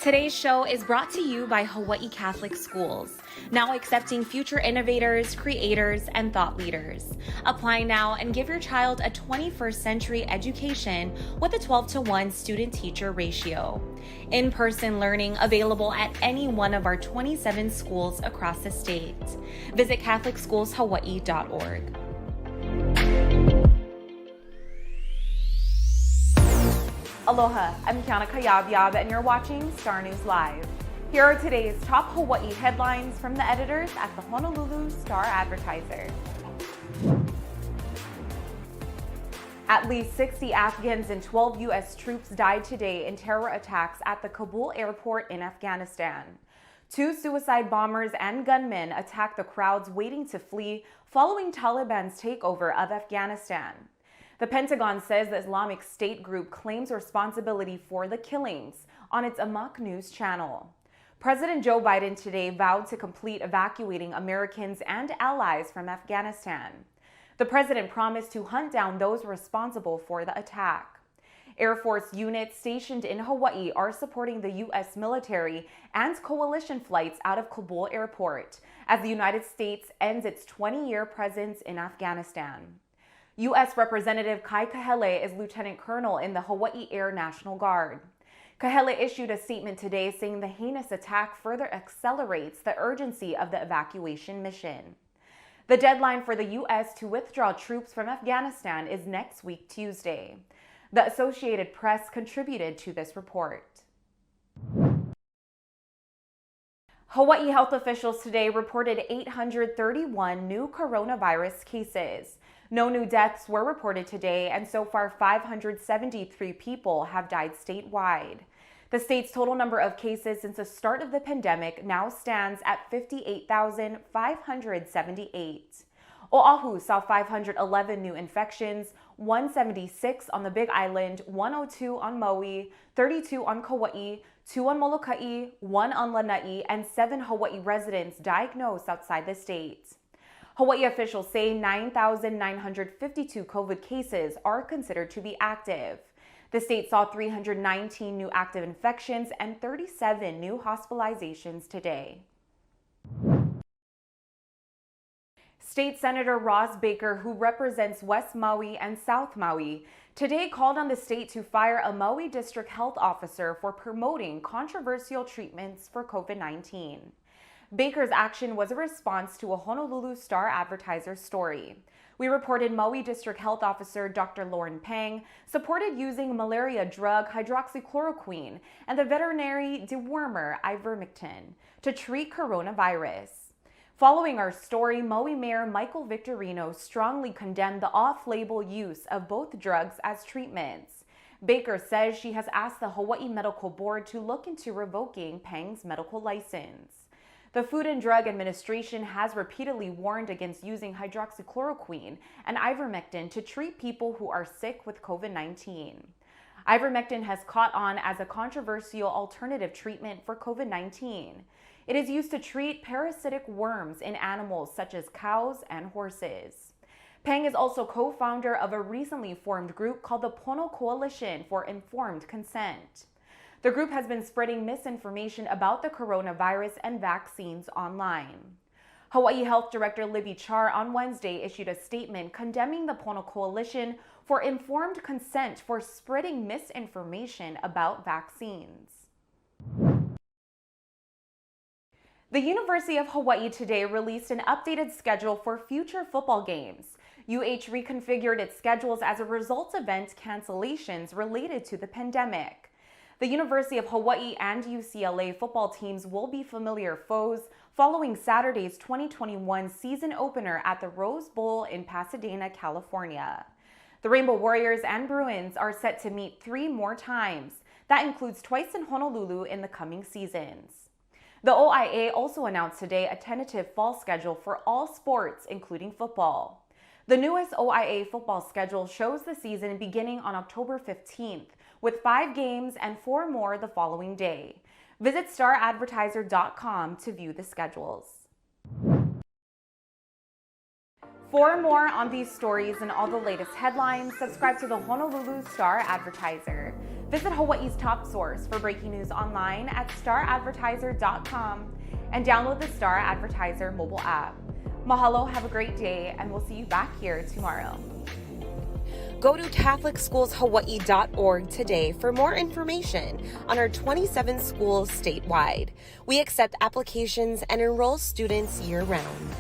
Today's show is brought to you by Hawaii Catholic Schools, now accepting future innovators, creators, and thought leaders. Apply now and give your child a 21st century education with a 12-to-1 student-teacher ratio. In-person learning available at any one of our 27 schools across the state. Visit CatholicSchoolsHawaii.org. Aloha, I'm Kiana Cayabyab, and you're watching Star News Live. Here are today's top Hawaii headlines from the editors at the Honolulu Star-Advertiser. At least 60 Afghans and 12 U.S. troops died today in terror attacks at the Kabul airport in Afghanistan. 2 suicide bombers and gunmen attacked the crowds waiting to flee following Taliban's takeover of Afghanistan. The Pentagon says the Islamic State group claims responsibility for the killings on its Amaq News channel. President Joe Biden today vowed to complete evacuating Americans and allies from Afghanistan. The president promised to hunt down those responsible for the attack. Air Force units stationed in Hawaii are supporting the U.S. military and coalition flights out of Kabul airport as the United States ends its 20-year presence in Afghanistan. U.S. Representative Kai Kahele is Lieutenant Colonel in the Hawaii Air National Guard. Kahele issued a statement today saying the heinous attack further accelerates the urgency of the evacuation mission. The deadline for the U.S. to withdraw troops from Afghanistan is next week, Tuesday. The Associated Press contributed to this report. Hawaii health officials today reported 831 new coronavirus cases. No new deaths were reported today, and so far 573 people have died statewide. The state's total number of cases since the start of the pandemic now stands at 58,578. Oahu saw 511 new infections, 176 on the Big Island, 102 on Maui, 32 on Kauai, 2 on Molokai, 1 on Lanai, and 7 Hawaii residents diagnosed outside the state. Hawaii officials say 9,952 COVID cases are considered to be active. The state saw 319 new active infections and 37 new hospitalizations today. State Senator Roz Baker, who represents West Maui and South Maui, today called on the state to fire a Maui district health officer for promoting controversial treatments for COVID-19. Baker's action was a response to a Honolulu Star-Advertiser story. We reported Maui District Health Officer Dr. Lauren Pang supported using malaria drug hydroxychloroquine and the veterinary dewormer ivermectin to treat coronavirus. Following our story, Maui Mayor Michael Victorino strongly condemned the off-label use of both drugs as treatments. Baker says she has asked the Hawaii Medical Board to look into revoking Pang's medical license. The Food and Drug Administration has repeatedly warned against using hydroxychloroquine and ivermectin to treat people who are sick with COVID-19. Ivermectin has caught on as a controversial alternative treatment for COVID-19. It is used to treat parasitic worms in animals such as cows and horses. Pang is also co-founder of a recently formed group called the Pono Coalition for Informed Consent. The group has been spreading misinformation about the coronavirus and vaccines online. Hawaii Health Director Libby Char on Wednesday issued a statement condemning the Pono Coalition for informed consent for spreading misinformation about vaccines. The University of Hawaii today released an updated schedule for future football games. UH reconfigured its schedules as a result of event cancellations related to the pandemic. The University of Hawaii and UCLA football teams will be familiar foes following Saturday's 2021 season opener at the Rose Bowl in Pasadena, California. The Rainbow Warriors and Bruins are set to meet 3 more times. That includes twice in Honolulu in the coming seasons. The OIA also announced today a tentative fall schedule for all sports, including football. The newest OIA football schedule shows the season beginning on October 15th, with 5 games and 4 more the following day. Visit staradvertiser.com to view the schedules. For more on these stories and all the latest headlines, subscribe to the Honolulu Star-Advertiser. Visit Hawaii's top source for breaking news online at staradvertiser.com and download the Star Advertiser mobile app. Mahalo, have a great day, and we'll see you back here tomorrow. Go to CatholicSchoolsHawaii.org today for more information on our 27 schools statewide. We accept applications and enroll students year-round.